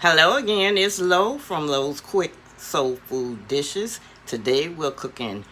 Hello again, it's Lo from Lo's Quick Soul Food Dishes. Today we're cooking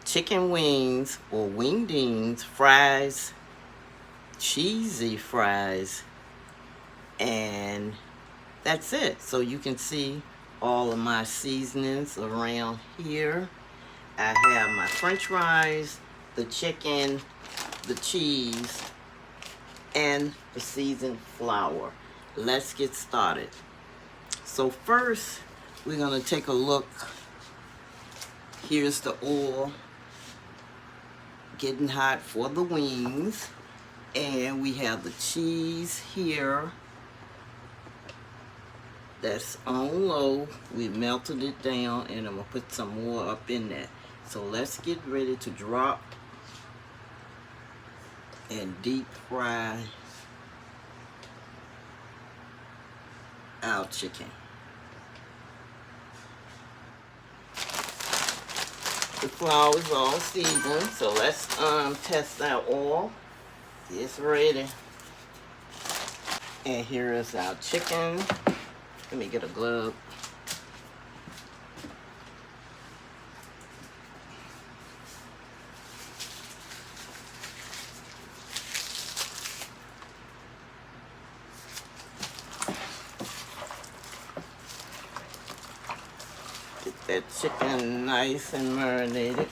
chicken wings or wingdings, fries, cheesy fries, and that's it. So you can see all of my seasonings around here. I have my french fries, the chicken, the cheese, and the seasoned flour. Let's get started. So first, we're gonna take a look. Here's the oil getting hot for the wings. And we have the cheese here that's on low. We melted it down and I'm gonna put some more up in there. So let's get ready to drop and deep fry our chicken. The flour is all seasoned, so let's test our oil. It's ready. And here is our chicken. Let me get a glove. Get that chicken nice and marinated.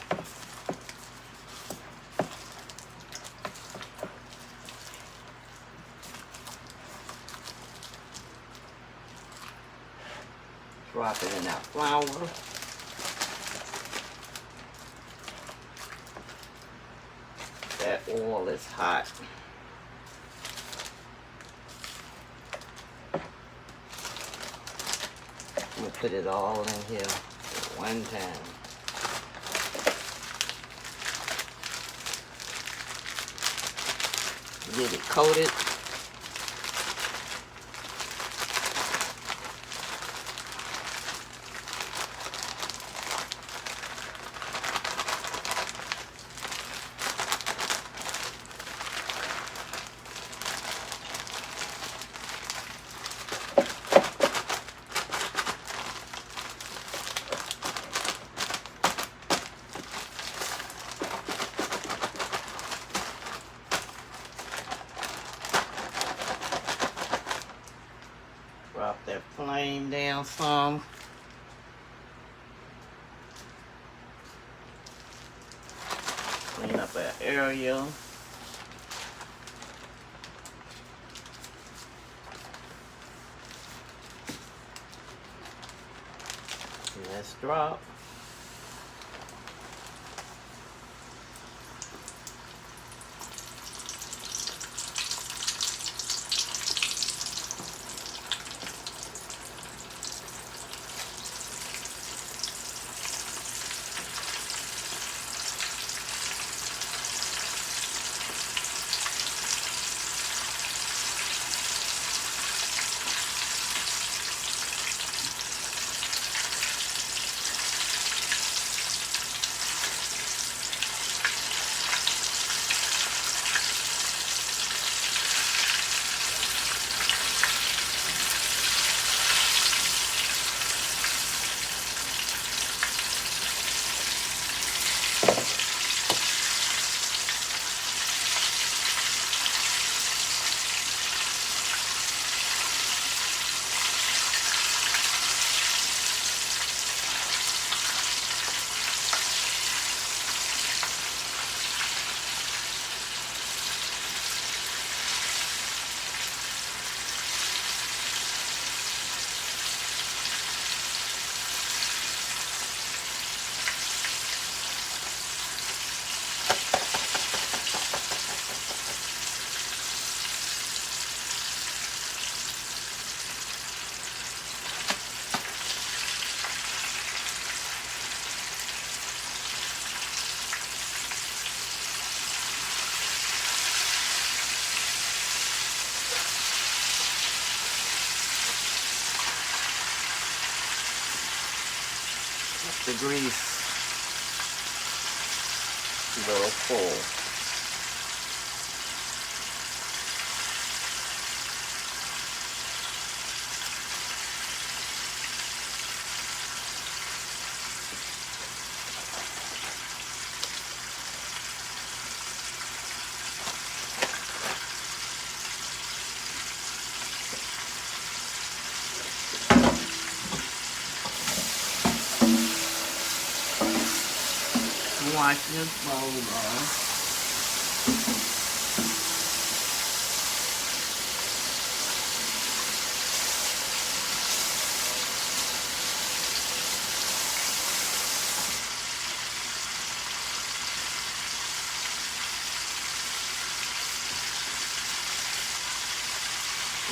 Drop it in our flour. That oil is hot. I'm gonna put it all in here at one time. Get it coated. Drop that flame down some. Clean up our area. Let's drop. The grease a little full. wash this bowl off.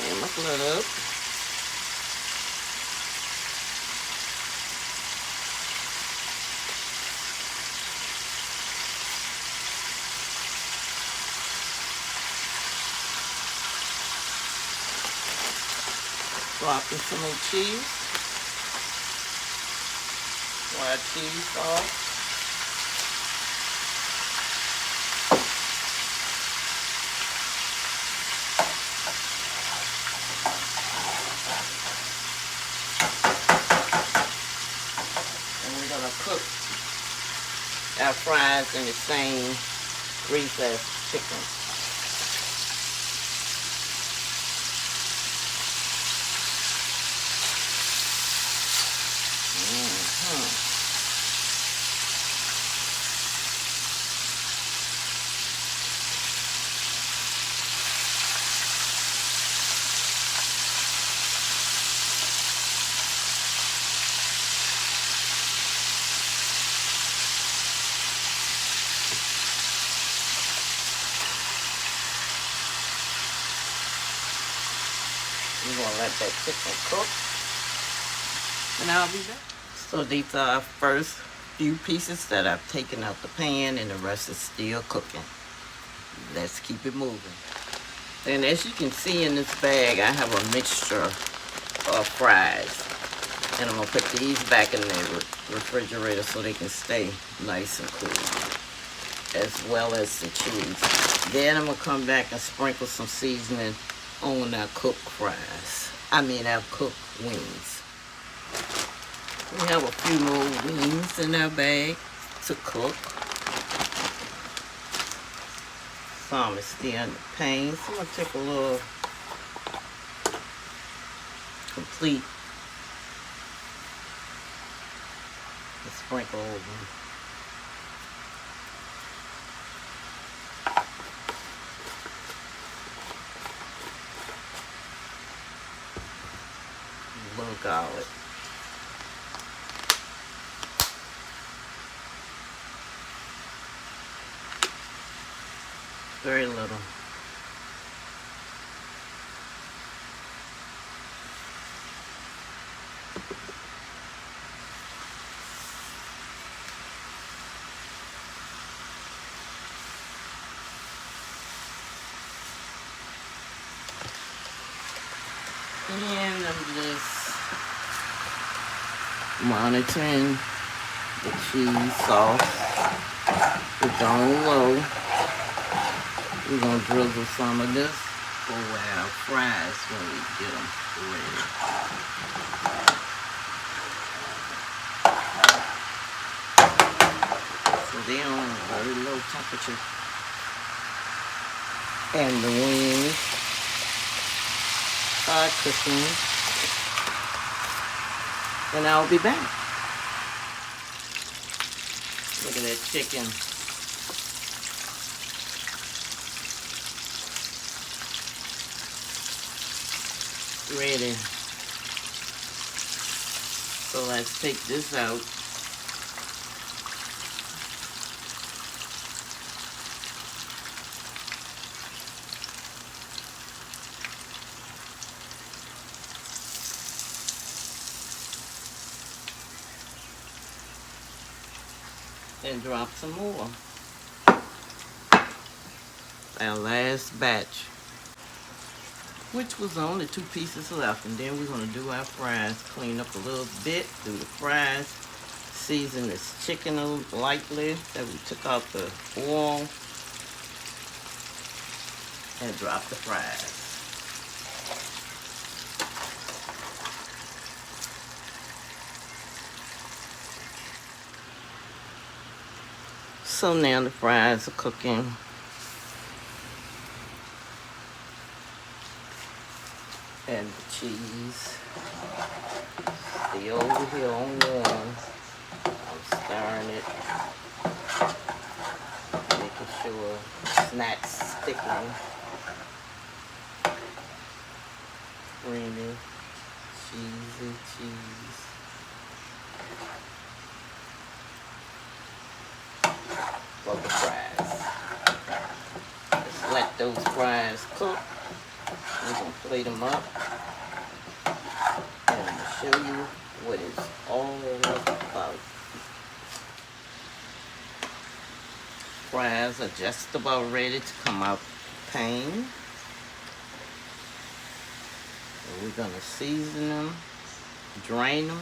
And my blood up. Dropping some more cheese. Fried cheese sauce. And we're gonna cook our fries in the same grease as chicken. We're gonna let that chicken cook, and I'll be back. So these are our first few pieces that I've taken out the pan, and the rest is still cooking. Let's keep it moving. And as you can see in this bag, I have a mixture of fries. And I'm gonna put these back in the refrigerator so they can stay nice and cool, as well as the cheese. Then I'm gonna come back and sprinkle some seasoning on our cooked fries. Our cooked wings. We have a few more wings in our bag to cook. Some is still in the pan, so I'm gonna take a little complete and sprinkle over. A little garlic. Very little. And I'm just monitoring the cheese sauce. It's on low. We're going to drizzle some of this over our fries when we get them ready. So they're on a very low temperature. And the wings are cooking. And I'll be back. Look at that chicken. Ready. So let's take this out. And drop some more. Our last batch, which was only 2 pieces left. And then we're going to do our fries. Clean up a little bit, do the fries. Season this chicken lightly that we took out the oil. And drop the fries. So now the fries are cooking. And the cheese. Stay over here on warm. I'm stirring it. it's not sticking. Creamy, cheesy cheese. For the fries. Just let those fries cook. We're going to plate them up. And I'm going to show you what it's all about. Fries are just about ready to come out the pan. And we're going to season them, drain them,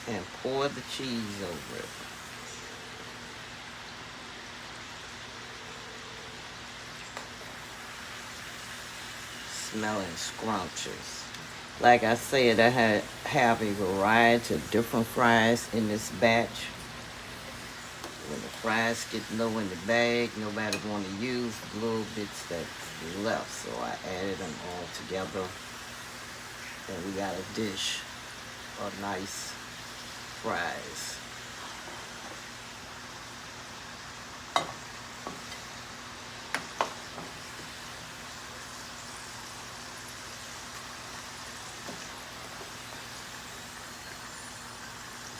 and pour the cheese over it. Smelling scrumptious. Like I said, I have a variety of different fries in this batch. When the fries get low in the bag, nobody want to use the little bits that's left, so I added them all together. And we got a dish of nice fries.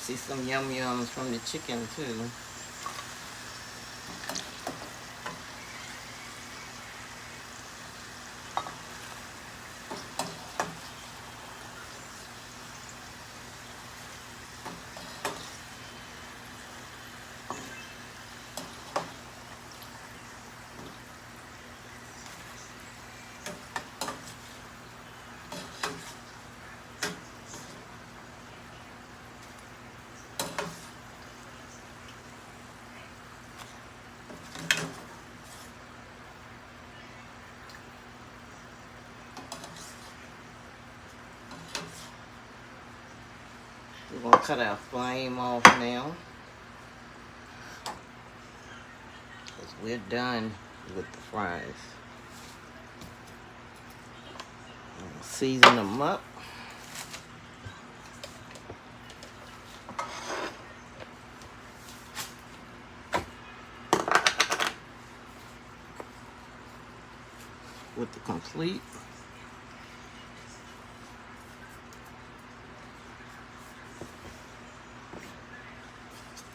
See some yum yums from the chicken too. We're going to cut our flame off now, because we're done with the fries. Season them up. With the complete.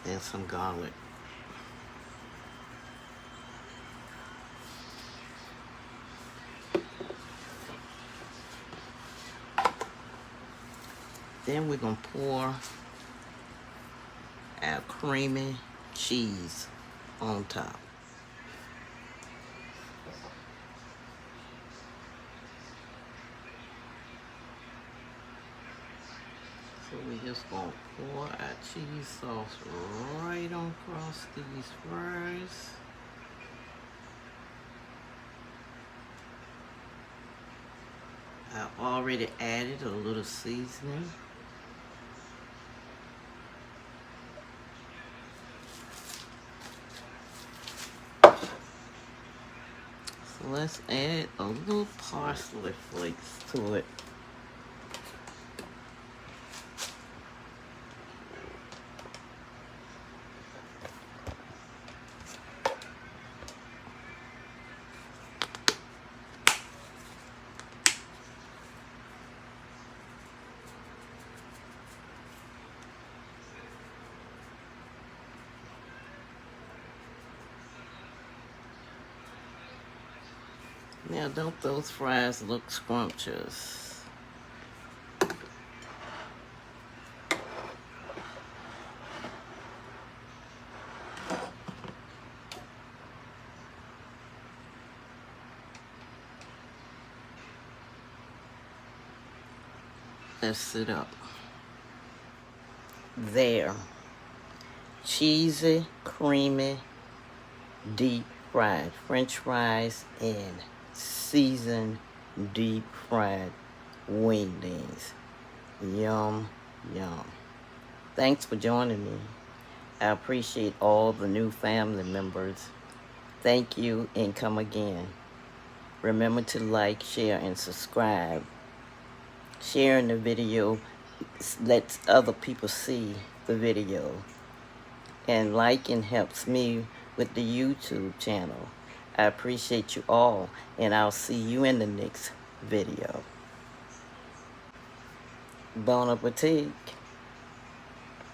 And some garlic. Then we're going to pour our creamy cheese on top. So we're just going to pour our cheese sauce right on across these fries. I already added a little seasoning. So let's add a little parsley flakes to it. Now, don't those fries look scrumptious? Let's sit up. There. Cheesy, creamy, deep fried French fries and seasoned deep fried wingdings. Yum, yum. Thanks for joining me. I appreciate all the new family members. Thank you and come again. Remember to like, share, and subscribe. Sharing the video lets other people see the video. And liking helps me with the YouTube channel. I appreciate you all, and I'll see you in the next video. Bon appetit.